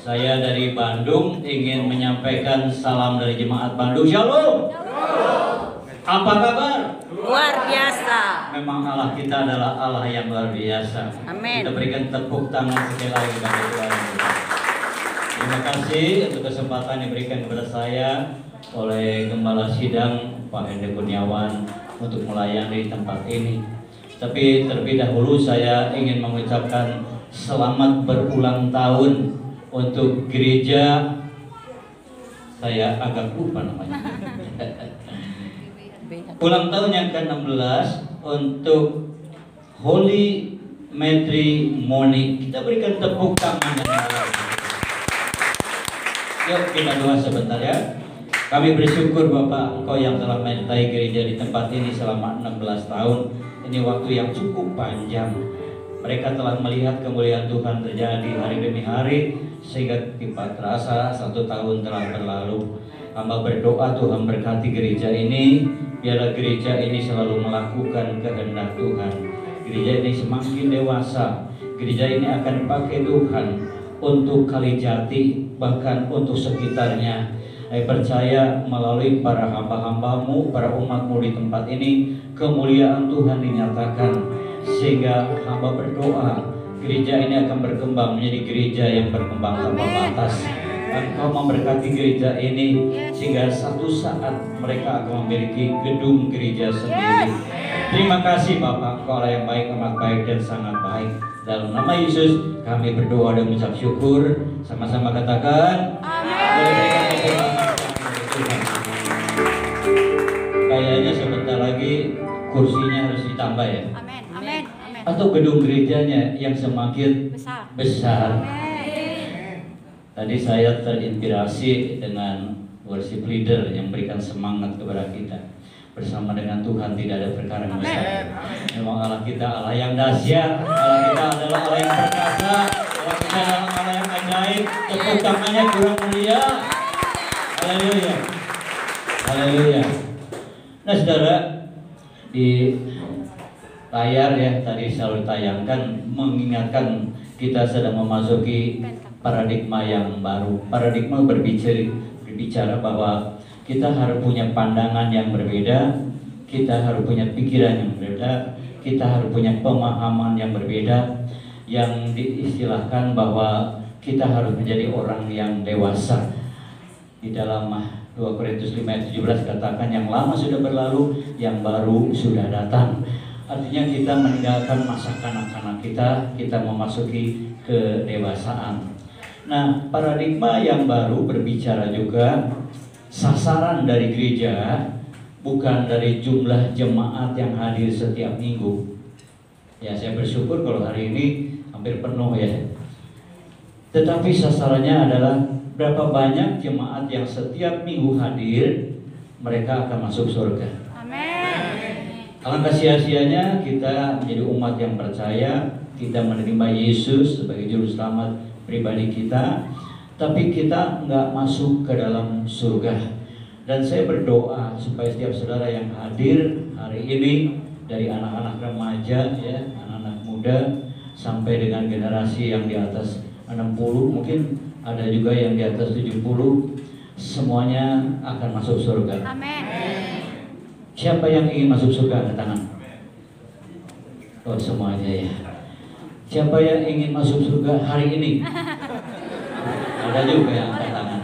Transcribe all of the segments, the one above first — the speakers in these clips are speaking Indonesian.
Saya dari Bandung ingin menyampaikan salam dari jemaat Bandung. Shalom. Apa kabar? Luar biasa. Memang Allah kita adalah Allah yang luar biasa. Amin. Kita berikan tepuk tangan sekali lagi kepada Tuhan. Terima kasih untuk kesempatan yang diberikan kepada saya oleh Gembala Sidang Pak Hendrik Kurniawan untuk melayani tempat ini. Tapi terlebih dahulu saya ingin mengucapkan selamat berulang tahun untuk gereja, saya agak lupa namanya. Ulang tahun yang ke-16 untuk Holy Matrimony. Kita berikan tepuk tangan yang meriah. Yuk kita doa sebentar ya. Kami bersyukur Bapak, Engkau yang telah menyertai gereja di tempat ini selama 16 tahun. Ini waktu yang cukup panjang. Mereka telah melihat kemuliaan Tuhan terjadi hari demi hari, sehingga tiba terasa 1 tahun telah berlalu. Hamba berdoa Tuhan berkati gereja ini, biarlah gereja ini selalu melakukan kehendak Tuhan. Gereja ini semakin dewasa, gereja ini akan dipakai Tuhan untuk Kalijati, bahkan untuk sekitarnya. Saya percaya melalui para hamba-hambamu, para umatmu di tempat ini, kemuliaan Tuhan dinyatakan. Sehingga hamba berdoa gereja ini akan berkembang menjadi gereja yang berkembang tanpa batas. Engkau memberkati gereja ini sehingga satu saat mereka akan memiliki gedung gereja sendiri. Terima kasih Bapak, Engkau Allah yang baik, amat baik dan sangat baik. Dalam nama Yesus kami berdoa dan mengucap syukur. Sama-sama katakan amin. Kayaknya sebentar lagi kursinya harus ditambah ya. Amin. Atau gedung gerejanya yang semakin besar. Tadi saya terinspirasi dengan worship leader yang berikan semangat kepada kita. Bersama dengan Tuhan tidak ada perkara yang besar. Memang Allah kita Allah yang dahsyat. Allah kita adalah Allah yang perkasa. Allah kita adalah Allah yang ajaib. Tepuk tangannya kurang mulia. Haleluya. Haleluya. Nah saudara, di layar ya tadi selalu ditayangkan mengingatkan kita sedang memasuki paradigma yang baru. Paradigma berbicara bahwa kita harus punya pandangan yang berbeda, kita harus punya pikiran yang berbeda, kita harus punya pemahaman yang berbeda, yang diistilahkan bahwa kita harus menjadi orang yang dewasa. Di dalam 2 Korintus 5 ayat 17 katakan yang lama sudah berlalu, yang baru sudah datang. Artinya kita meninggalkan masa kanak-kanak kita memasuki kedewasaan. Nah, paradigma yang baru berbicara juga sasaran dari gereja bukan dari jumlah jemaat yang hadir setiap minggu. Ya, saya bersyukur kalau hari ini hampir penuh ya. Tetapi sasarannya adalah berapa banyak jemaat yang setiap minggu hadir, mereka akan masuk surga. Alangkah sia-sianya kita menjadi umat yang percaya, kita menerima Yesus sebagai juru selamat pribadi kita, tapi kita nggak masuk ke dalam surga. Dan saya berdoa supaya setiap saudara yang hadir hari ini, dari anak-anak remaja, ya, anak-anak muda, sampai dengan generasi yang di atas 60, mungkin ada juga yang di atas 70, semuanya akan masuk surga. Amin. Siapa yang ingin masuk surga? Angkat tangan. Oh, semuanya ya. Siapa yang ingin masuk surga hari ini? Ada juga yang angkat tangan.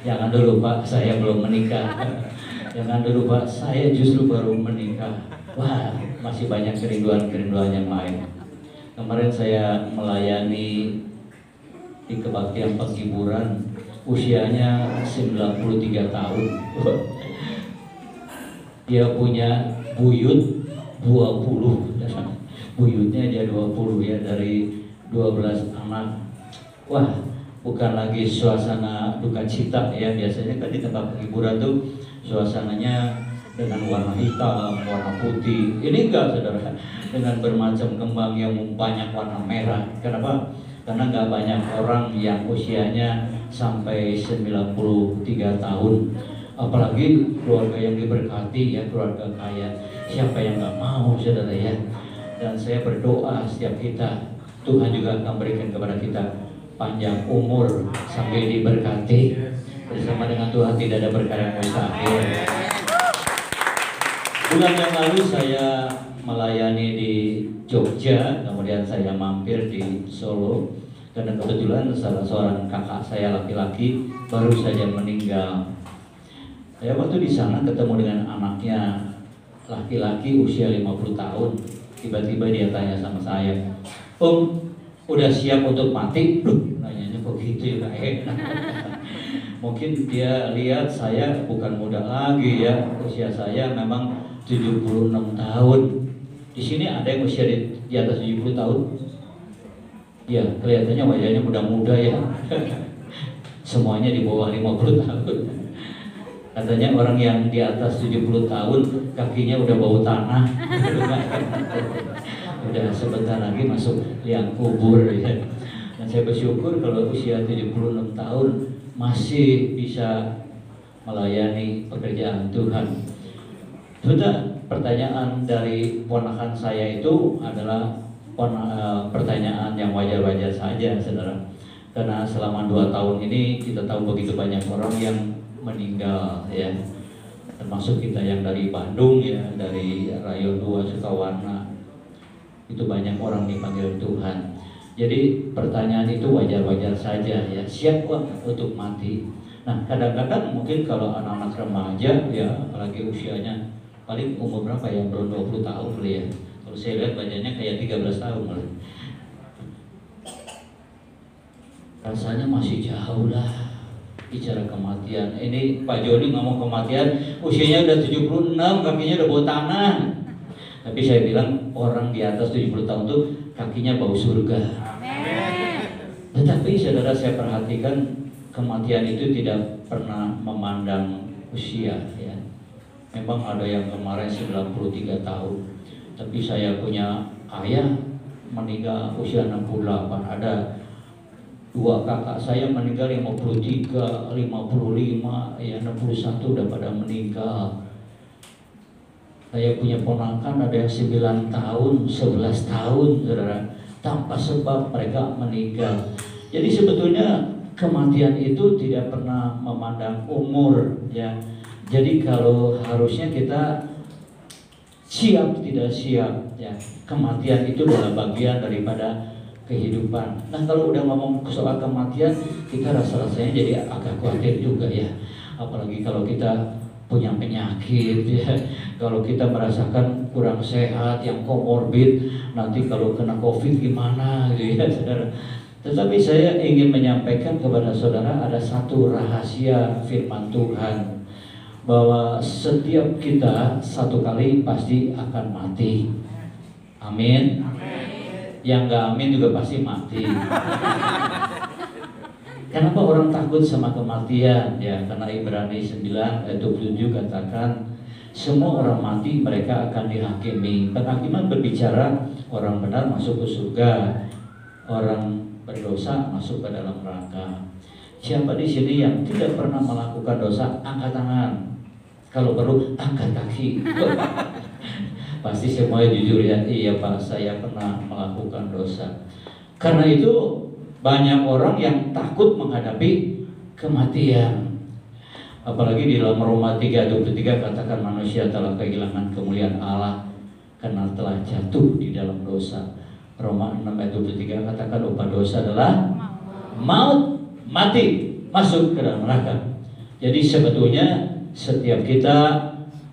Jangan dulu Pak, saya belum menikah. Jangan dulu Pak, saya justru baru menikah. Wah, masih banyak kerinduan-kerinduan yang lain. Kemarin saya melayani di kebaktian penghiburan, usianya 93 tahun. Dia punya buyut 20, buyutnya dia 20 ya, dari 12 anak. Wah, bukan lagi suasana duka cita ya. Biasanya kan di tempat penghiburan tuh suasananya dengan warna hitam, warna putih. Ini enggak saudara, dengan bermacam kembang yang banyak warna merah. Kenapa? Karena enggak banyak orang yang usianya sampai 93 tahun. Apalagi keluarga yang diberkati ya, keluarga kaya. Siapa yang nggak mau saudara ya. Dan saya berdoa setiap kita, Tuhan juga akan berikan kepada kita panjang umur sambil diberkati. Bersama dengan Tuhan tidak ada perkara yang mustahil. Bulan yang lalu saya melayani di Jogja, kemudian saya mampir di Solo karena kebetulan salah seorang kakak saya laki-laki baru saja meninggal. Saya waktu di sana ketemu dengan anaknya laki-laki usia 50 tahun. Tiba-tiba dia tanya sama saya, "Om, udah siap untuk mati?" Nanyanya kok gitu ya kayak. Mungkin dia lihat saya bukan muda lagi ya, usia saya memang 76 tahun. Di sini ada yang usia di atas 70 tahun? Ya, kelihatannya wajahnya muda-muda ya. Semuanya di bawah 50 tahun. Katanya orang yang di atas 70 tahun kakinya udah bau tanah. Udah sebentar lagi masuk liang kubur ya. Dan saya bersyukur kalau usia 76 tahun masih bisa melayani pekerjaan Tuhan. Sudah, pertanyaan dari ponakan saya itu adalah pertanyaan yang wajar-wajar saja, saudara. Karena selama 2 tahun ini kita tahu begitu banyak orang yang meninggal ya, termasuk kita yang dari Bandung ya, dari Rayon 2 Sukawarna, itu banyak orang dipanggil Tuhan. Jadi pertanyaan itu wajar-wajar saja ya, siap untuk mati. Nah kadang-kadang mungkin kalau anak-anak remaja ya, apalagi usianya paling umur berapa ya, belum 20 tahun kali ya, kalau saya lihat badannya kayak 13 tahun kali. Rasanya masih jauh lah bicara kematian. Ini Pak Joni ngomong kematian, usianya udah 76, kakinya udah bau tanah. Tapi saya bilang orang di atas 70 tahun tuh kakinya bau surga. Tetapi saudara, saya perhatikan kematian itu tidak pernah memandang usia ya. Memang ada yang kemarin 93 tahun, tapi saya punya ayah meninggal usia 68, ada 2 kakak saya meninggal 53, 55, ya 61 udah pada meninggal. Saya punya ponakan ada yang 9 tahun, 11 tahun, saudara. Tanpa sebab mereka meninggal. Jadi sebetulnya kematian itu tidak pernah memandang umur, ya. Jadi kalau harusnya kita siap tidak siap, ya. Kematian itu adalah bagian daripada kehidupan. Nah kalau udah ngomong soal kematian, kita rasa-rasanya jadi agak khawatir juga ya. Apalagi kalau kita punya penyakit ya, kalau kita merasakan kurang sehat, yang komorbid, nanti kalau kena COVID gimana gitu ya saudara. Tetapi saya ingin menyampaikan kepada saudara ada satu rahasia firman Tuhan, bahwa setiap kita satu kali pasti akan mati. Amin. Yang gak amin juga pasti mati. Kenapa orang takut sama kematian? Ya, karena Ibrani 9 ayat 27 katakan semua orang mati mereka akan dihakimi. Penghakiman berbicara orang benar masuk ke surga, orang berdosa masuk ke dalam neraka. Siapa di sini yang tidak pernah melakukan dosa? Angkat tangan. Kalau perlu angkat kaki. Pasti semuanya jujur ya, iya Pak, saya pernah melakukan dosa. Karena itu banyak orang yang takut menghadapi kematian. Apalagi di dalam Roma 3:23 katakan manusia telah kehilangan kemuliaan Allah karena telah jatuh di dalam dosa. Roma 6:23 katakan upah dosa adalah maut, mati, masuk ke dalam neraka. Jadi sebetulnya setiap kita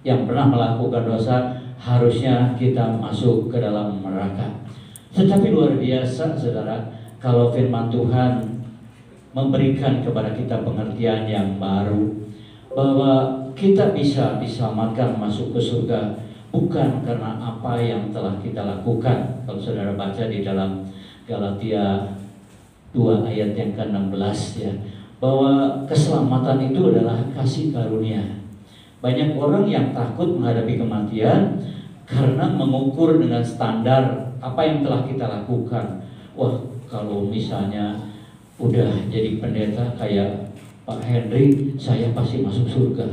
yang pernah melakukan dosa harusnya kita masuk ke dalam neraka. Tetapi luar biasa saudara, kalau firman Tuhan memberikan kepada kita pengertian yang baru, bahwa kita bisa diselamatkan masuk ke surga bukan karena apa yang telah kita lakukan. Kalau saudara baca di dalam Galatia 2 ayat yang ke-16 ya, bahwa keselamatan itu adalah kasih karunia. Banyak orang yang takut menghadapi kematian karena mengukur dengan standar apa yang telah kita lakukan. Wah, kalau misalnya udah jadi pendeta kayak Pak Henry, saya pasti masuk surga.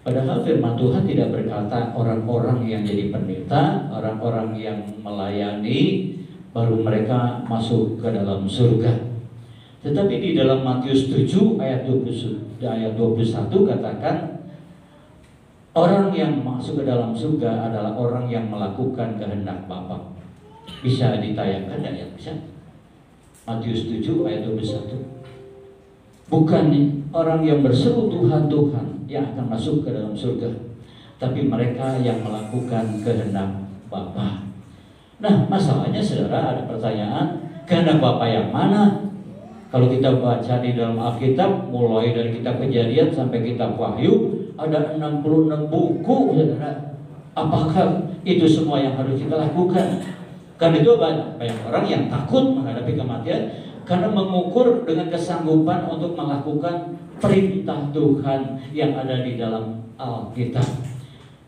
Padahal firman Tuhan tidak berkata orang-orang yang jadi pendeta, orang-orang yang melayani, baru mereka masuk ke dalam surga. Tetapi di dalam Matius 7 ayat 21 katakan, orang yang masuk ke dalam surga adalah orang yang melakukan kehendak Bapa. Bisa ditayangkan dan ya bisa. Matius 7 ayat 21. Bukan orang yang berseru Tuhan Tuhan yang akan masuk ke dalam surga, tapi mereka yang melakukan kehendak Bapa. Nah, masalahnya saudara, ada pertanyaan, kehendak Bapa yang mana? Kalau kita baca di dalam Alkitab, mulai dari kitab Kejadian sampai kitab Wahyu, ada 66 buku, saudara. Apakah itu semua yang harus kita lakukan? Karena itu banyak orang yang takut menghadapi kematian karena mengukur dengan kesanggupan untuk melakukan perintah Tuhan yang ada di dalam Alkitab.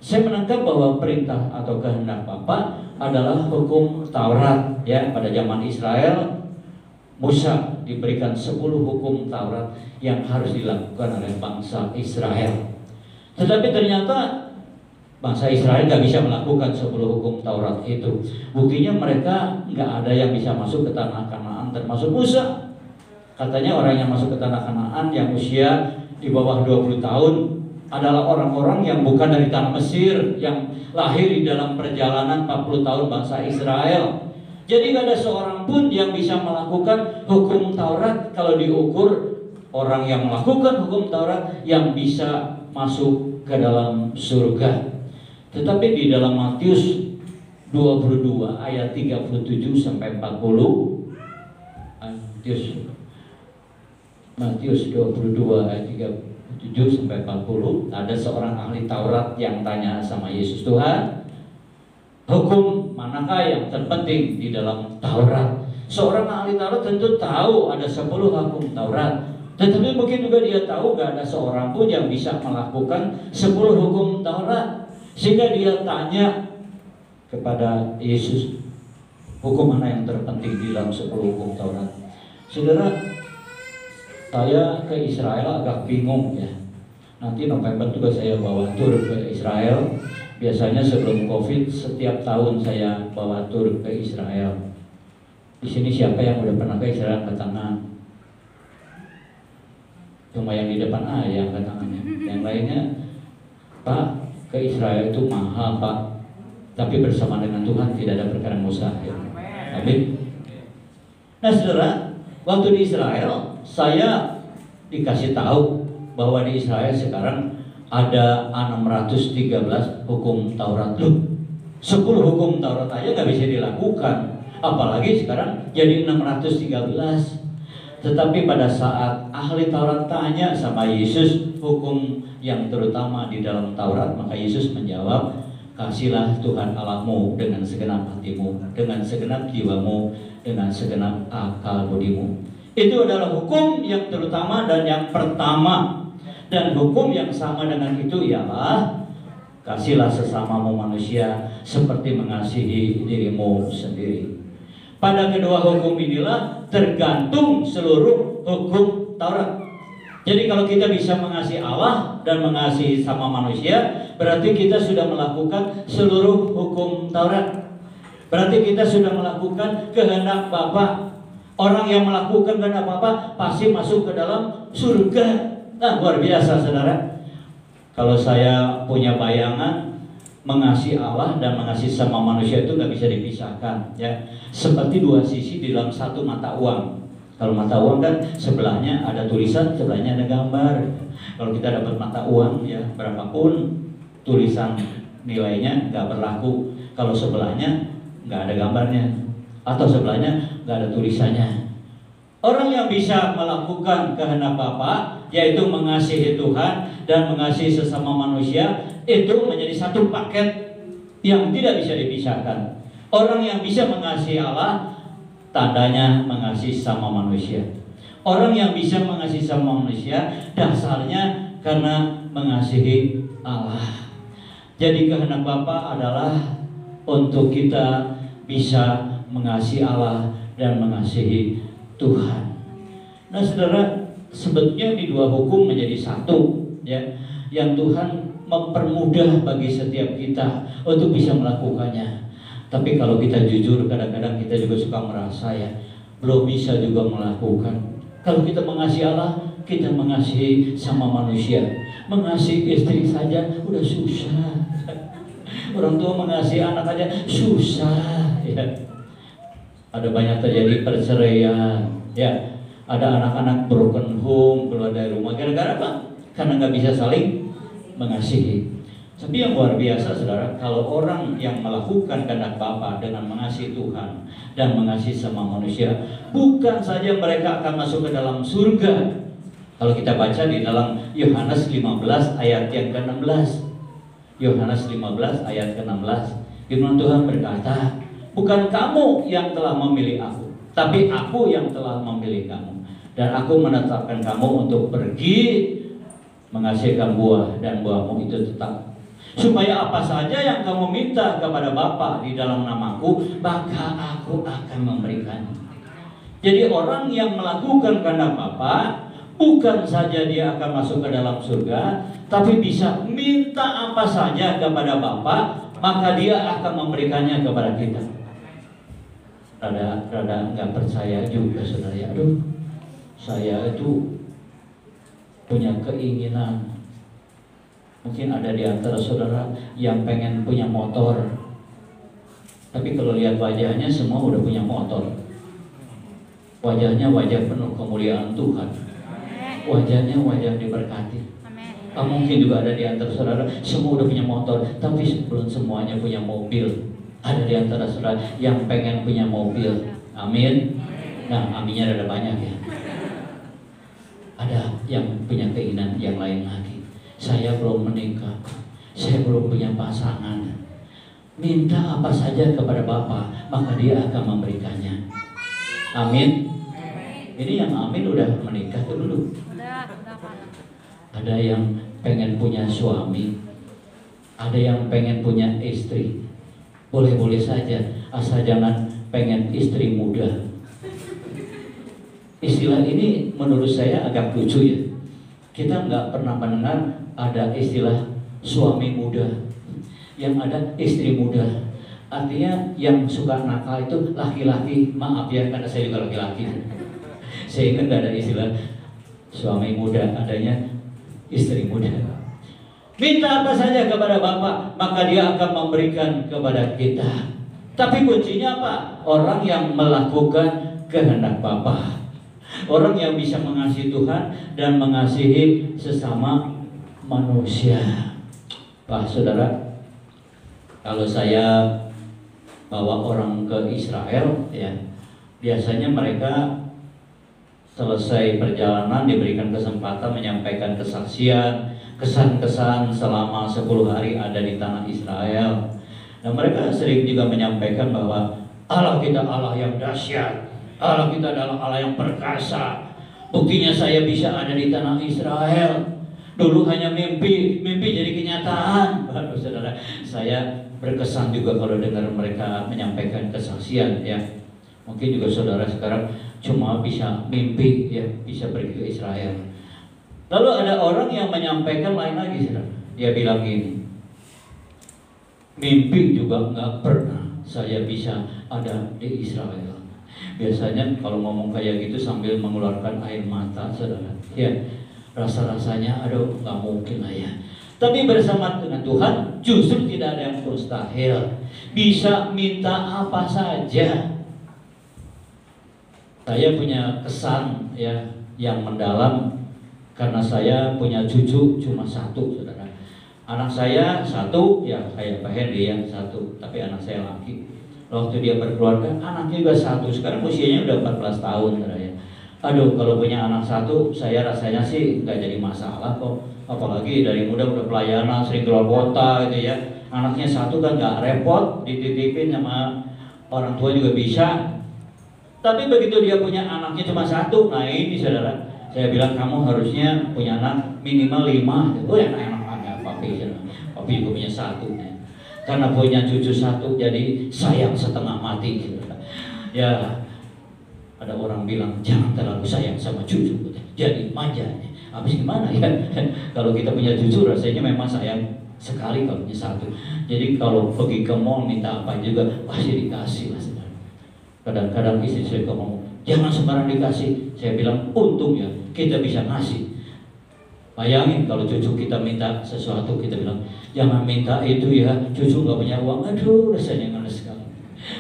Saya menangkap bahwa perintah atau kehendak Bapa adalah hukum Taurat. Ya, pada zaman Israel, Musa diberikan 10 hukum Taurat yang harus dilakukan oleh bangsa Israel. Tetapi ternyata bangsa Israel nggak bisa melakukan 10 hukum Taurat itu. Buktinya mereka nggak ada yang bisa masuk ke tanah Kanaan, termasuk Musa. Katanya orang yang masuk ke tanah Kanaan yang usia di bawah 20 tahun adalah orang-orang yang bukan dari tanah Mesir, yang lahir di dalam perjalanan 40 tahun bangsa Israel. Jadi nggak ada seorang pun yang bisa melakukan hukum Taurat. Kalau diukur, orang yang melakukan hukum Taurat yang bisa masuk ke dalam surga. Tetapi di dalam Matius 22 ayat 37 sampai 40, Matius 22 ayat 37 sampai 40, ada seorang ahli Taurat yang tanya sama Yesus, Tuhan, hukum manakah yang terpenting di dalam Taurat? Seorang ahli Taurat tentu tahu ada 10 hukum Taurat, tetapi mungkin juga dia tahu gak ada seorang pun yang bisa melakukan 10 hukum Taurat. Sehingga dia tanya kepada Yesus, hukum mana yang terpenting di dalam 10 hukum Taurat? Saudara, saya ke Israel agak bingung ya. Nanti November juga saya bawa tur ke Israel. Biasanya sebelum COVID setiap tahun saya bawa tur ke Israel. Di sini siapa yang udah pernah ke Israel angkat tangan? Cuma yang di depan yang angkat tangannya. Yang lainnya, Pak, ke Israel itu mahal, Pak. Tapi bersama dengan Tuhan tidak ada perkara mustahil. Amin. Nah, saudara, waktu di Israel saya dikasih tahu bahwa di Israel sekarang ada 613 hukum Taurat. Loh, 10 hukum Taurat aja nggak bisa dilakukan, apalagi sekarang jadi 613. Tetapi pada saat ahli Taurat tanya sama Yesus hukum yang terutama di dalam Taurat, maka Yesus menjawab, kasihlah Tuhan Allahmu dengan segenap hatimu, dengan segenap jiwamu, dengan segenap akal budimu. Itu adalah hukum yang terutama dan yang pertama. Dan hukum yang sama dengan itu ialah kasihlah sesamamu manusia seperti mengasihi dirimu sendiri. Pada kedua hukum inilah tergantung seluruh hukum Taurat. Jadi kalau kita bisa mengasihi Allah dan mengasihi sama manusia, berarti kita sudah melakukan seluruh hukum Taurat. Berarti kita sudah melakukan kehendak Bapa. Orang yang melakukan kehendak Bapa pasti masuk ke dalam surga. Nah, luar biasa saudara. Kalau saya punya bayangan, mengasihi Allah dan mengasihi sama manusia itu nggak bisa dipisahkan, ya. Seperti dua sisi di dalam satu mata uang. Kalau mata uang kan sebelahnya ada tulisan, sebelahnya ada gambar. Kalau kita dapat mata uang, ya berapapun tulisan nilainya nggak berlaku. Kalau sebelahnya nggak ada gambarnya atau sebelahnya nggak ada tulisannya. Orang yang bisa melakukan kehendak Bapa, yaitu mengasihi Tuhan dan mengasihi sesama manusia, itu menjadi satu paket yang tidak bisa dipisahkan. Orang yang bisa mengasihi Allah, tandanya mengasihi sama manusia. Orang yang bisa mengasihi sama manusia, dasarnya karena mengasihi Allah. Jadi kehendak Bapa adalah untuk kita bisa mengasihi Allah dan mengasihi Tuhan. Nah, saudara, sebetulnya di dua hukum menjadi satu, ya, yang Tuhan mempermudah bagi setiap kita untuk bisa melakukannya. Tapi kalau kita jujur, kadang-kadang kita juga suka merasa ya belum bisa juga melakukan. Kalau kita mengasihi Allah, kita mengasihi sama manusia. Mengasihi istri saja udah susah. Orang tua mengasihi anak aja susah, ya. Ada banyak terjadi perceraian, ya. Ada anak-anak broken home, keluar dari rumah gara-gara apa? Karena nggak bisa saling mengasihi. Tapi yang luar biasa, saudara, kalau orang yang melakukan kehendak Bapa dengan mengasihi Tuhan dan mengasihi sama manusia, bukan saja mereka akan masuk ke dalam surga. Kalau kita baca di dalam Yohanes 15 ayat yang ke-16, Yohanes 15 ayat ke-16, firman Tuhan berkata, bukan kamu yang telah memilih aku, tapi aku yang telah memilih kamu, dan aku menetapkan kamu untuk pergi menghasilkan buah, dan buahmu itu tetap, supaya apa saja yang kamu minta kepada Bapa di dalam namaku, maka aku akan memberikannya. Jadi orang yang melakukan kehendak Bapa, bukan saja dia akan masuk ke dalam surga, tapi bisa minta apa saja kepada Bapa, maka dia akan memberikannya kepada kita. Rada nggak percaya juga, saudara. Aduh, saya itu punya keinginan. Mungkin ada di antara saudara yang pengen punya motor, tapi kalau lihat wajahnya semua udah punya motor. Wajahnya wajah penuh kemuliaan Tuhan. Wajahnya wajah diberkati. Mungkin juga ada di antara saudara semua udah punya motor, tapi belum semuanya punya mobil. Ada di antara saudara yang pengen punya mobil. Amin. Nah, aminnya ada banyak ya. Ada yang punya keinginan yang lain lagi. Saya belum menikah, saya belum punya pasangan. Minta apa saja kepada Bapa, maka Dia akan memberikannya. Amin. Ini yang amin udah menikah tuh dulu. Ada yang pengen punya suami, ada yang pengen punya istri. Boleh-boleh saja, asal jangan pengen istri muda. Istilah ini menurut saya agak lucu ya. Kita nggak pernah mendengar ada istilah suami muda. Yang ada istri muda. Artinya yang suka nakal itu laki-laki. Maaf ya, karena saya juga laki-laki. Sehingga nggak ada istilah suami muda, adanya istri muda. Minta apa saja kepada Bapa, maka Dia akan memberikan kepada kita. Tapi kuncinya apa? Orang yang melakukan kehendak Bapa. Orang yang bisa mengasihi Tuhan dan mengasihi sesama manusia. Pak saudara, kalau saya bawa orang ke Israel, ya biasanya mereka selesai perjalanan diberikan kesempatan menyampaikan kesaksian, kesan-kesan selama 10 hari ada di tanah Israel. Dan mereka sering juga menyampaikan bahwa Allah kita Allah yang dahsyat, Allah kita adalah Allah yang perkasa. Buktinya saya bisa ada di tanah Israel. Dulu hanya mimpi jadi kenyataan. Baru saudara, saya berkesan juga kalau dengar mereka menyampaikan kesaksian ya. Mungkin juga saudara sekarang cuma bisa mimpi ya, bisa pergi ke Israel. Lalu ada orang yang menyampaikan lain lagi, saudara. Dia bilang gini, mimpi juga nggak pernah saya bisa ada di Israel. Biasanya kalau ngomong kayak gitu sambil mengeluarkan air mata, saudara. Ya, rasa-rasanya aduh nggak mungkin lah ya. Tapi bersama dengan Tuhan justru tidak ada yang mustahil. Bisa minta apa saja. Saya punya kesan ya yang mendalam karena saya punya cucu cuma satu, saudara. Anak saya satu, ya kayak Pak Hendy yang satu, tapi anak saya laki. Waktu dia berkeluarga, anaknya juga satu. Sekarang usianya udah 14 tahun, saudara ya. Aduh, kalau punya anak satu, saya rasanya sih nggak jadi masalah kok. Apalagi dari muda udah pelayanan, sering keluar kota gitu ya. Anaknya satu kan nggak repot, dititipin sama orang tua juga bisa. Tapi begitu dia punya anaknya cuma satu, nah ini saudara, saya bilang kamu harusnya punya anak minimal 5. Oh ya enak papi, papi juga punya satu. Karena punya cucu satu, jadi sayang setengah mati. Saudara. Ya, ada orang bilang jangan terlalu sayang sama cucu, jadi manja. Habis gimana ya? Kalau kita punya cucu rasanya memang sayang sekali kalau punya satu. Jadi kalau pergi ke mall minta apa juga pasti dikasih lah. Kadang-kadang istri saya ngomong, jangan sembarang dikasih. Saya bilang untung ya kita bisa ngasih. Bayangin kalau cucu kita minta sesuatu, kita bilang jangan minta itu ya, cucu nggak punya uang. Aduh, rasanya ngenes sekali.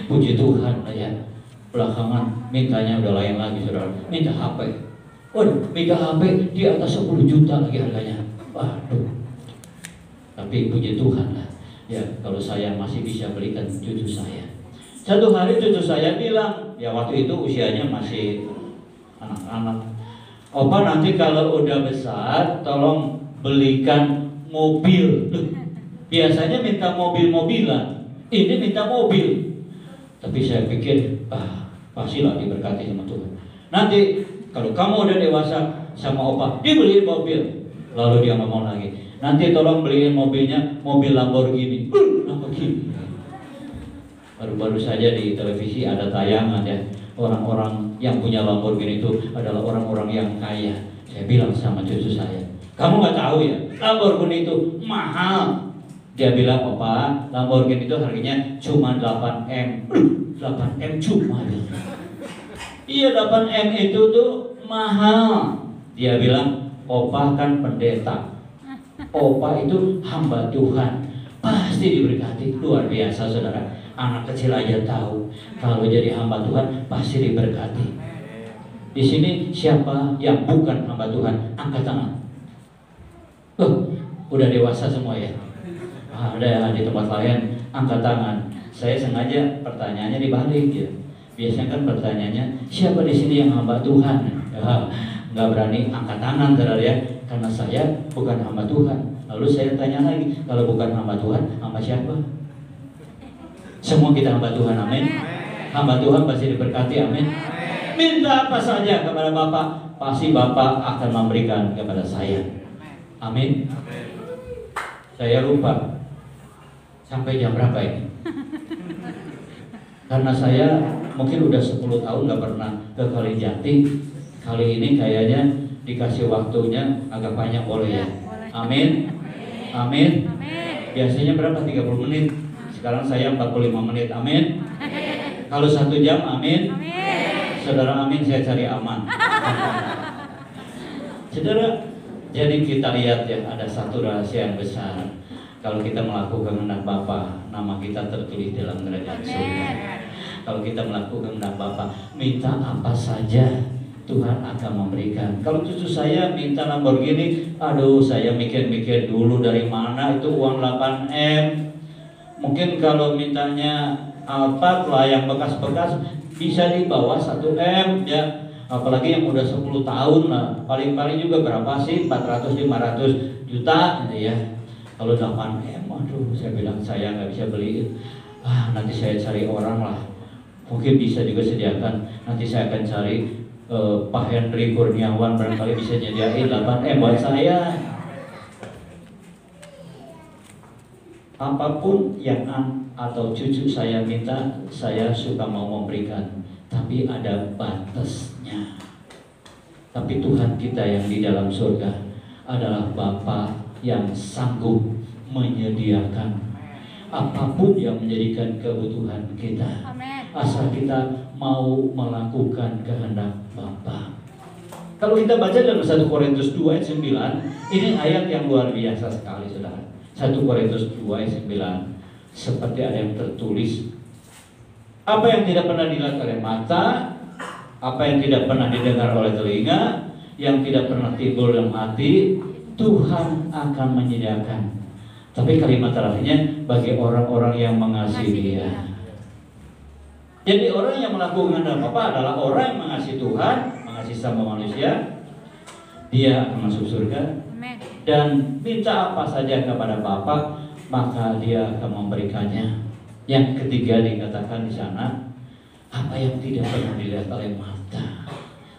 Puji Tuhan lah ya, belakangan mintanya udah lain lagi saudara. Minta HP. Waduh, minta HP di atas 10 juta lagi harganya. Waduh. Tapi puji Tuhan lah ya, kalau saya masih bisa belikan cucu saya. Satu hari cucu saya bilang, ya waktu itu usianya masih anak-anak, Opa nanti kalau udah besar tolong belikan mobil. Biasanya minta mobil-mobilan, ini minta mobil. Tapi saya pikir, pastilah diberkati sama Tuhan. Nanti kalau kamu udah dewasa sama Opa, dibeliin mobil. Lalu dia ngomong lagi, nanti tolong beliin mobilnya mobil Lamborghini. Lamborghini. Baru-baru saja di televisi ada tayangan ya, orang-orang yang punya Lamborghini itu adalah orang-orang yang kaya. Saya bilang sama cucu saya, kamu nggak tahu ya, Lamborghini itu mahal. Dia bilang, Opa, Lamborghini itu harganya cuma 8M. 8M cuma ya. Iya, 8M itu tuh mahal. Dia bilang, Opa kan pendeta, Opa itu hamba Tuhan, pasti diberkati. Luar biasa saudara, anak kecil aja tahu kalau jadi hamba Tuhan pasti diberkati. Di sini siapa yang bukan hamba Tuhan? Angkat tangan. Udah dewasa semua ya. Ada di tempat lain angkat tangan. Saya sengaja pertanyaannya dibalik ya. Biasanya kan pertanyaannya siapa di sini yang hamba Tuhan? Ya, nggak berani angkat tangan saudara ya, karena saya bukan hamba Tuhan. Lalu saya tanya lagi, kalau bukan hamba Tuhan, hamba siapa? Semua kita hamba Tuhan, amin. Hamba Tuhan pasti diberkati, amin. Minta apa saja kepada Bapak, pasti Bapak akan memberikan kepada saya, amin. Saya lupa sampai jam berapa ini, karena saya mungkin udah 10 tahun nggak pernah ke Kalijati. Kali ini kayaknya dikasih waktunya agak banyak, boleh ya? Amin. Amin. Biasanya berapa? 30 menit. Sekarang saya 45 menit. Amin. Kalau 1 jam, amin. Saudara amin, saya cari aman. Saudara, jadi kita lihat ya, ada satu rahasia yang besar. Kalau kita melakukan kehendak Bapa, nama kita tertulis dalam kerajaan surga. Kalau kita melakukan kehendak Bapa, minta apa saja Tuhan akan memberikan. Kalau cucu saya minta Lamborghini, aduh saya mikir-mikir dulu dari mana itu uang 8M. Mungkin kalau mintanya Alphard lah yang bekas-bekas bisa di bawah 1M ya. Apalagi yang udah 10 tahun lah, paling-paling juga berapa sih, 400-500 juta gitu ya. Kalau 8M, aduh saya bilang saya nggak bisa beliin. Nanti saya cari orang lah, mungkin bisa juga sediakan. Nanti saya akan cari Pak Henry Kurniawan, barangkali bisa nyediain 8M buat saya. Apapun yang atau cucu saya minta, saya suka mau memberikan, tapi ada batasnya. Tapi Tuhan kita yang di dalam surga adalah Bapa yang sanggup menyediakan apapun yang menjadikan kebutuhan kita. Asal kita mau melakukan kehendak Bapa. Kalau kita baca dalam 1 Korintus 2 ayat 9, ini ayat yang luar biasa sekali saudara. 1 Korintus 2 ayat 9, seperti ada yang tertulis, apa yang tidak pernah dilihat oleh mata, apa yang tidak pernah didengar oleh telinga, yang tidak pernah timbul dalam hati, Tuhan akan menyediakan. Tapi kalimat terakhirnya, bagi orang-orang yang mengasihi Dia. Jadi orang yang melakukan apa adalah orang yang mengasihi Tuhan, mengasihi sama manusia, dia akan masuk surga. Dan minta apa saja kepada Bapa, maka dia akan memberikannya. Yang ketiga dikatakan di sana, apa yang tidak pernah dilihat oleh mata.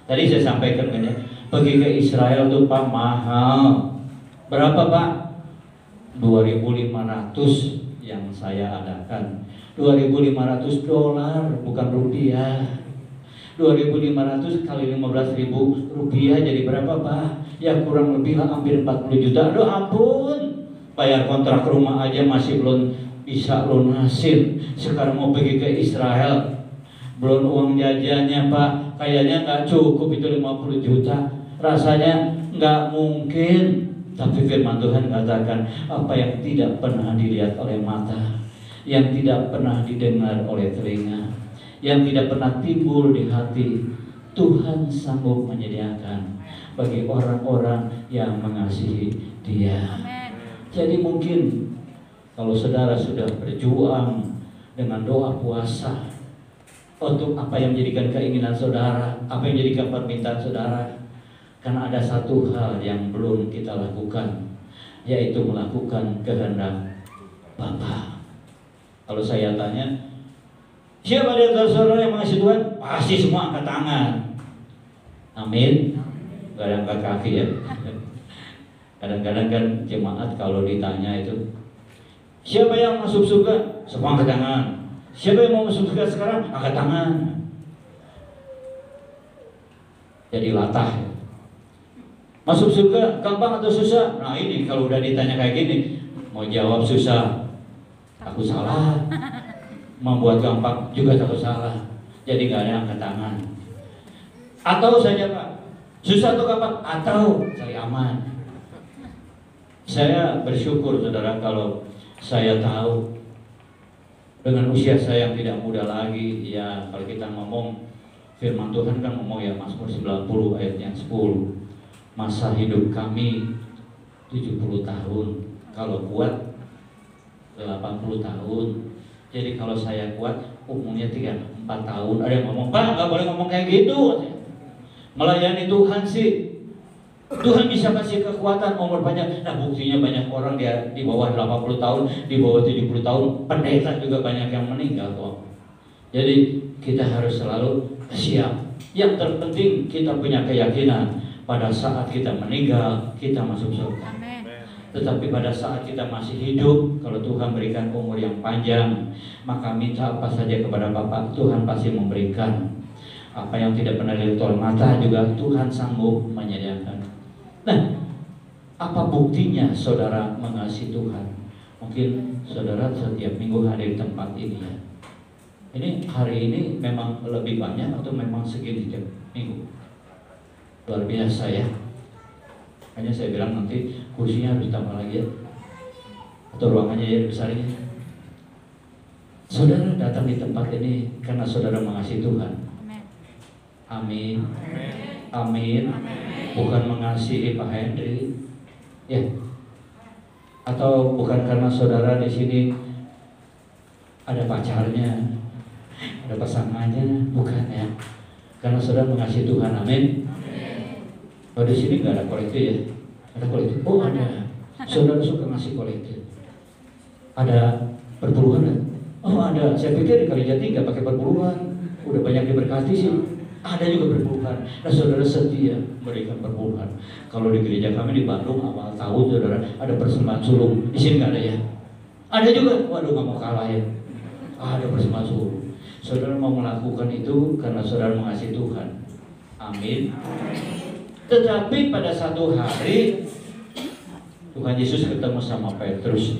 Tadi saya sampaikan kan ya, pergi ke Israel tuh Pak mahal. Berapa Pak? 2.500 yang saya adakan. 2.500 dolar, bukan rupiah. 2.500 kali 15.000 rupiah jadi berapa Pak? Ya kurang lebih lah hampir 40 juta. Aduh ampun, bayar kontrak rumah aja masih belum bisa lunasin. Sekarang mau pergi ke Israel, belum uang jajannya Pak, kayaknya nggak cukup itu 50 juta. Rasanya nggak mungkin. Tapi firman Tuhan katakan, apa yang tidak pernah dilihat oleh mata, yang tidak pernah didengar oleh telinga, yang tidak pernah timbul di hati, Tuhan sanggup menyediakan bagi orang-orang yang mengasihi Dia. Jadi mungkin kalau saudara sudah berjuang dengan doa puasa untuk apa yang menjadikan keinginan saudara, apa yang menjadikan permintaan saudara, karena ada satu hal yang belum kita lakukan, yaitu melakukan kehendak Bapa. Kalau saya tanya, siapa di antara saudara yang mengasihi Tuhan? Pasti semua angkat tangan. Amin. Gak ada angkat kaki ya. Kadang-kadang kan jemaat kalau ditanya itu, siapa yang masuk surga? Semua angkat tangan. Siapa yang mau masuk surga sekarang? Angkat tangan. Jadi latah. Masuk surga gampang atau susah? Nah ini kalau udah ditanya kayak gini, mau jawab susah, aku salah. Membuat gampang juga takut salah. Jadi gak ada angkat tangan. Atau saja Pak, susah atau gampang? Atau cari aman. Saya bersyukur saudara kalau saya tahu dengan usia saya yang tidak muda lagi, ya kalau kita ngomong firman Tuhan kan ngomong ya Mazmur 90 ayat yang 10. Masa hidup kami 70 tahun, kalau kuat 80 tahun. Jadi kalau saya kuat umurnya 4 tahun. Ada yang ngomong, Pak gak boleh ngomong kayak gitu. Melayani Tuhan sih, Tuhan bisa kasih kekuatan umur panjang. Nah buktinya banyak orang dia di bawah 80 tahun, di bawah 70 tahun, pendeta juga banyak yang meninggal kok. Jadi kita harus selalu siap. Yang terpenting kita punya keyakinan pada saat kita meninggal, kita masuk surga. Tetapi pada saat kita masih hidup, kalau Tuhan berikan umur yang panjang, maka minta apa saja kepada Bapa, Tuhan pasti memberikan. Apa yang tidak pernah dilihat oleh mata juga Tuhan sanggup menyediakan. Nah, apa buktinya saudara mengasihi Tuhan? Mungkin saudara setiap minggu hadir di tempat ini ya. Ini hari ini memang lebih banyak atau memang segini tiap minggu? Luar biasa ya. Hanya saya bilang nanti kursinya harus ditambah lagi ya, atau ruangannya ya besarnya. Saudara datang di tempat ini karena saudara mengasihi Tuhan. Amin. Amin. Bukan mengasihi Pak Henry, ya. Atau bukan karena saudara di sini ada pacarnya, ada pasangannya, bukan ya. Karena saudara mengasihi Tuhan. Amin. Oh di sini nggak ada kolektif ya? Ada kolektif? Oh ada. Saudara suka ngasih kolektif? Ada perpuluhan ya? Oh ada. Saya pikir di Kalijati nggak pakai perpuluhan. Udah banyak diberkati sih. Ada juga perpuluhan. Nah saudara setia memberikan perpuluhan. Kalau di gereja kami di Bandung awal tahun saudara ada persembahan sulung. Di sini nggak ada ya? Ada juga. Waduh nggak mau kalah ya. Ada persembahan sulung. Saudara mau melakukan itu karena saudara mengasihi Tuhan. Amin. Tetapi pada satu hari Tuhan Yesus ketemu sama Petrus.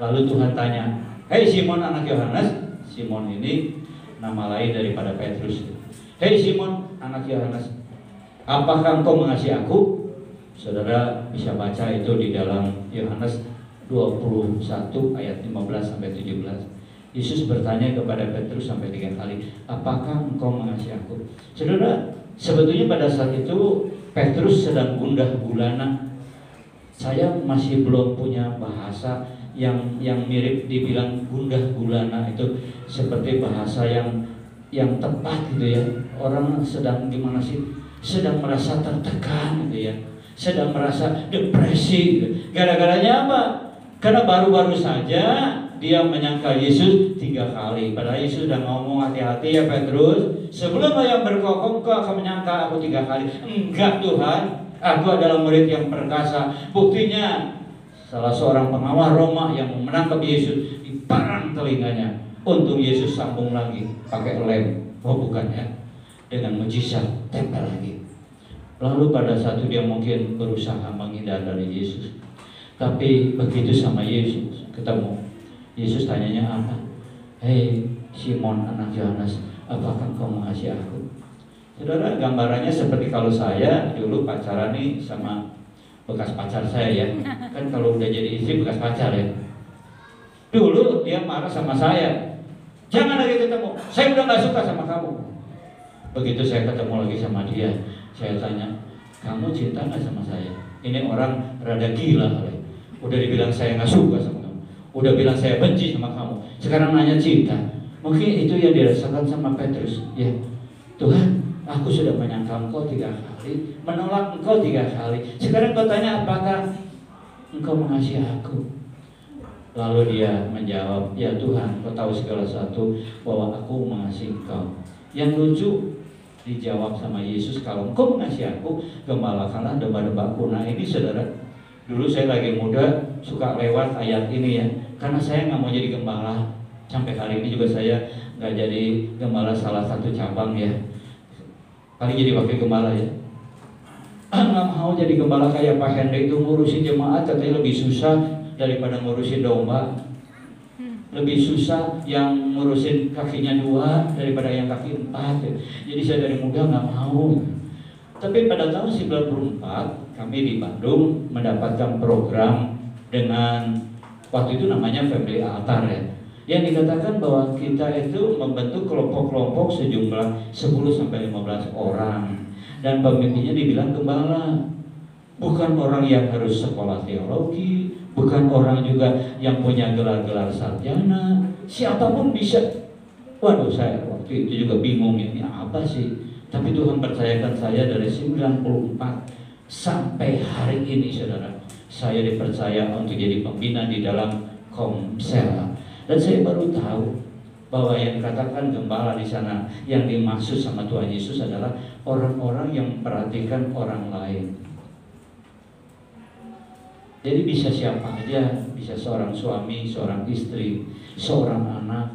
Lalu Tuhan tanya, "Hei Simon anak Yohanes." Simon ini nama lain daripada Petrus. "Hei Simon anak Yohanes, apakah engkau mengasihi aku?" Saudara bisa baca itu di dalam Yohanes 21 ayat 15 sampai 17. Yesus bertanya kepada Petrus sampai 3 kali, "Apakah engkau mengasihi aku?" Saudara, sebetulnya pada saat itu Petrus sedang gundah gulana. Saya masih belum punya bahasa yang mirip dibilang gundah gulana itu seperti bahasa yang tepat gitu ya. Orang sedang gimana sih? Sedang merasa tertekan gitu ya. Sedang merasa depresi gitu. Gara-garanya apa? Karena baru-baru saja dia menyangka Yesus 3 kali. Padahal Yesus sudah ngomong, "Hati-hati ya Petrus, sebelum ayam berkokok kau akan menyangka aku 3 kali." "Enggak Tuhan, aku adalah murid yang perkasa." Buktinya salah seorang pengawal Roma yang menangkap Yesus diparang telinganya. Untung Yesus sambung lagi pakai lem. Oh bukan ya, dengan mujizat tempel lagi. Lalu pada satu dia mungkin berusaha menghindar dari Yesus. Tapi begitu sama Yesus ketemu, Yesus tanyanya apa? "Hei Simon anak Yohanes, apakah kau mengasihi aku?" Saudara, gambarannya seperti kalau saya dulu pacaran nih sama bekas pacar saya ya. Kan kalau udah jadi istri bekas pacar ya. Dulu dia marah sama saya, jangan lagi ketemu, saya udah gak suka sama kamu. Begitu saya ketemu lagi sama dia, saya tanya, kamu cinta gak sama saya? Ini orang rada gila kali. Udah dibilang saya gak suka sama kamu, udah bilang saya benci sama kamu, sekarang nanya cinta. Mungkin itu yang dirasakan sama Petrus. Ya Tuhan, aku sudah menyangka Engkau 3 kali, menolak Engkau 3 kali. Sekarang Kau tanya apakah Engkau mengasihi aku? Lalu dia menjawab, ya Tuhan, Kau tahu segala sesuatu bahwa aku mengasihi Engkau. Yang lucu, dijawab sama Yesus, kalau Engkau mengasihi aku, gembalakanlah domba-dombaku. Nah ini saudara, dulu saya lagi muda suka lewat ayat ini ya, karena saya nggak mau jadi gembala. Sampai hari ini juga saya nggak jadi gembala salah satu cabang ya. Paling jadi wakil gembala ya. Nggak mau jadi gembala kayak Pak Henry itu, ngurusin jemaat katanya lebih susah daripada ngurusin domba. Lebih susah yang ngurusin kakinya 2 daripada yang kaki 4. Jadi saya dari muda nggak mau. Tapi pada tahun 94 kami di Bandung mendapatkan program dengan waktu itu namanya Family Altar ya. Yang dikatakan bahwa kita itu membentuk kelompok-kelompok sejumlah 10-15 orang. Dan pemimpinnya dibilang gembala. Bukan orang yang harus sekolah teologi, bukan orang juga yang punya gelar-gelar sarjana, siapapun bisa. Waduh, saya waktu itu juga bingung ini apa sih. Tapi Tuhan percayakan saya dari 94 sampai hari ini saudara, saya dipercaya untuk jadi pembina di dalam Komsel. Dan saya baru tahu bahwa yang dikatakan gembala di sana yang dimaksud sama Tuhan Yesus adalah orang-orang yang memperhatikan orang lain. Jadi bisa siapa aja, bisa seorang suami, seorang istri, seorang anak,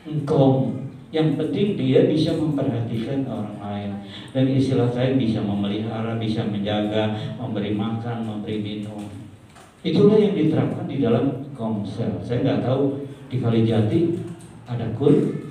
engkau. Yang penting dia bisa memperhatikan orang lain. Dan istilah saya bisa memelihara, bisa menjaga, memberi makan, memberi minum. Itulah yang diterapkan di dalam Komsel. Saya nggak tahu di Kalijati ada KUL,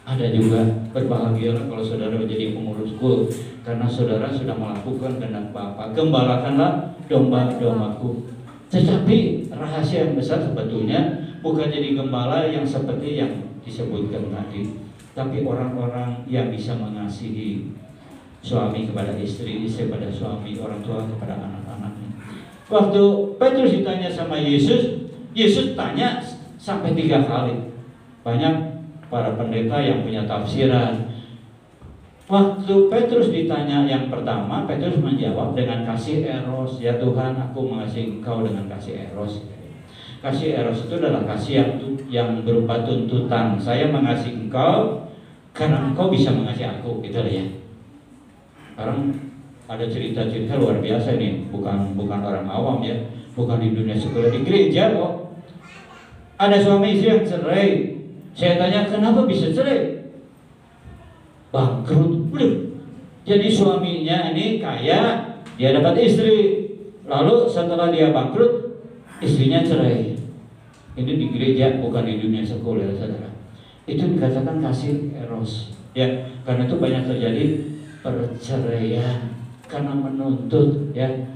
ada juga. Berbahagialah kalau saudara menjadi pengurus KUL, karena saudara sudah melakukan kehendak Bapa. Gembalakanlah domba-dombaku. Tetapi rahasia yang besar sebetulnya bukan jadi gembala yang seperti yang disebutkan tadi, tapi orang-orang yang bisa mengasihi, suami kepada istri, istri pada suami, orang tua kepada anak-anaknya. Waktu Petrus ditanya sama Yesus, Yesus tanya sampai 3 kali. Banyak para pendeta yang punya tafsiran. Waktu Petrus ditanya yang pertama, Petrus menjawab dengan kasih eros. Ya Tuhan, aku mengasihi Engkau dengan kasih eros. Kasih eros itu adalah kasih yang berupa tuntutan. Saya mengasihi Engkau karena Engkau bisa mengasihi aku, gitu ya. Sekarang ada cerita-cerita luar biasa nih, bukan orang awam ya, bukan di dunia sekuler, di gereja kok. Ada suami istri yang cerai. Saya tanya, kenapa bisa cerai? Bangkrut. Jadi suaminya ini kaya, dia dapat istri, lalu setelah dia bangkrut, istrinya cerai. Ini di gereja, bukan di dunia sekuler, saudara. Itu dikatakan kasih eros, ya. Karena itu banyak terjadi perceraian karena menuntut, ya.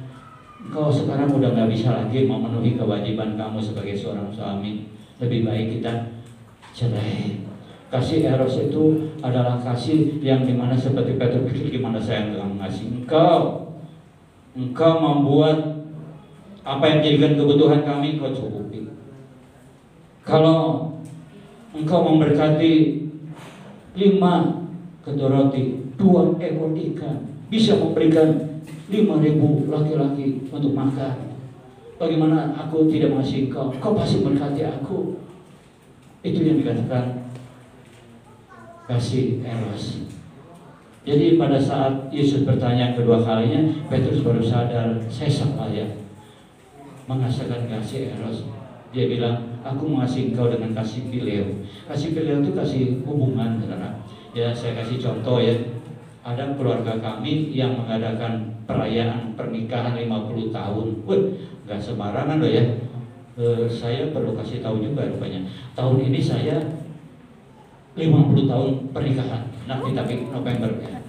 Kau sekarang udah nggak bisa lagi memenuhi kewajiban kamu sebagai seorang suami. Lebih baik kita cerai. Kasih eros itu adalah kasih yang dimana seperti Petrus pikir, gimana saya nggak mengasihi Engkau. Engkau membuat apa yang menjadikan kebutuhan kami, Engkau cukupi. Kalau Engkau memberkati 5 kedua roti, 2 ekor ikan, bisa memberikan 5.000 laki-laki untuk makan. Bagaimana aku tidak mengasihi Engkau? Engkau pasti berkati aku. Itu yang dikatakan kasih eros. Jadi pada saat Yesus bertanya kedua kalinya, Petrus baru sadar, saya salah ya menghasilkan kasih eros. Dia bilang, aku mengasihi Engkau dengan kasih filial. Kasih filial itu kasih hubungan, saudara. Ya, saya kasih contoh ya. Ada keluarga kami yang mengadakan perayaan pernikahan 50 tahun. Gak sembarangan loh ya. Saya perlu kasih tahu juga rupanya. Tahun ini saya 50 tahun pernikahan, nanti tapi November ya.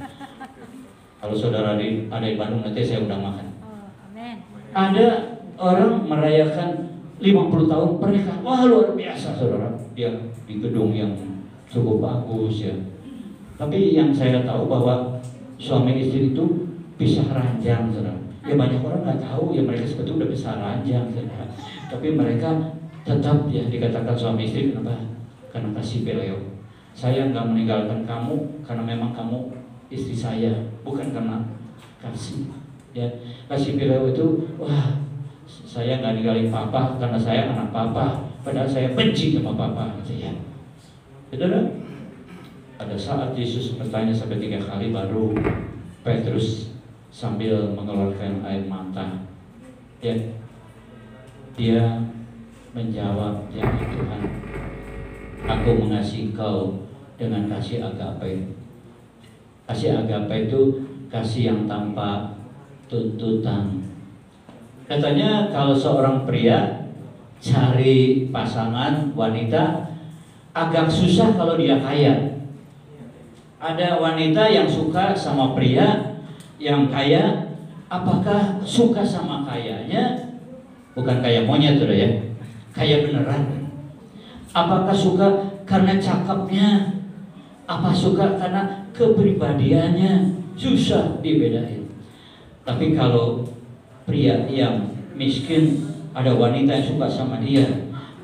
Kalau saudara ada di Bandung nanti saya undang makan. Amin. Ada orang merayakan 50 tahun pernikahan. Wah, luar biasa saudara. Dia di gedung yang cukup bagus ya. Tapi yang saya tahu bahwa suami istri itu pisah ranjang saudara. Ya banyak orang nggak tahu ya mereka sebetulnya udah pisah ranjang saudara. Tapi mereka tetap ya dikatakan suami istri. Kenapa? Karena kasih beliau. Saya nggak meninggalkan kamu karena memang kamu istri saya, bukan karena kasih. Ya, kasih beliau itu, wah, saya nggak ninggalin papa karena saya anak papa, padahal saya benci sama papa, gitu ya. Saudara, pada saat Yesus bertanya sampai 3 kali, baru Petrus sambil mengeluarkan air mata, ya, dia menjawab, ya Tuhan, aku mengasihi kau dengan kasih agape. Kasih agape itu kasih yang tanpa tuntutan. Katanya kalau seorang pria cari pasangan wanita agak susah kalau dia kaya. Ada wanita yang suka sama pria yang kaya, apakah suka sama kayanya? Bukan kaya monyet tuh ya, kaya beneran. Apakah suka karena cakepnya? Apa suka karena kepribadiannya? Susah dibedain. Tapi kalau pria yang miskin, ada wanita yang suka sama dia,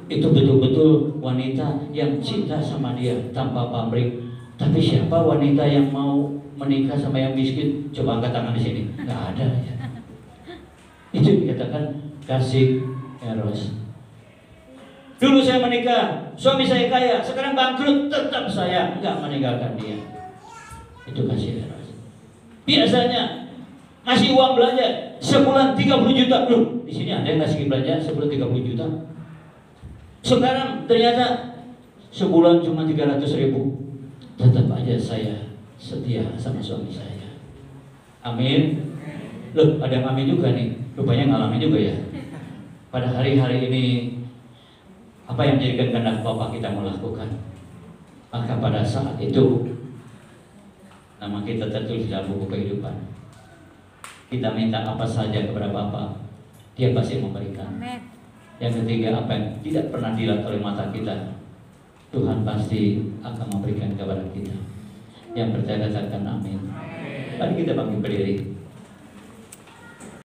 itu betul-betul wanita yang cinta sama dia tanpa pamrih. Tapi siapa wanita yang mau menikah sama yang miskin? Coba angkat tangan di sini. Nggak ada ya. Itu dikatakan kasih eros. Dulu saya menikah, suami saya kaya, sekarang bangkrut, tetap saya nggak meninggalkan dia. Itu kasih eros. Biasanya ngasih uang belanja sebulan 30 juta. Loh, di sini ada yang ngasih belanja sebulan 30 juta. Sekarang ternyata sebulan cuma 300.000. Tetap aja saya setia sama suami saya. Amin. Loh, ada yang amin juga nih. Rupanya ngalamin juga ya. Pada hari-hari ini, apa yang menjadikan kehendak Bapa kita melakukan? Maka pada saat itu nama kita tertulis dalam buku kehidupan. Kita minta apa saja kepada Bapa, Dia pasti memberikan. Amin. Yang ketiga, apa yang tidak pernah dilihat oleh mata kita, Tuhan pasti akan memberikan kepada kita. Yang percaya katakan amin. Mari kita bangkit berdiri.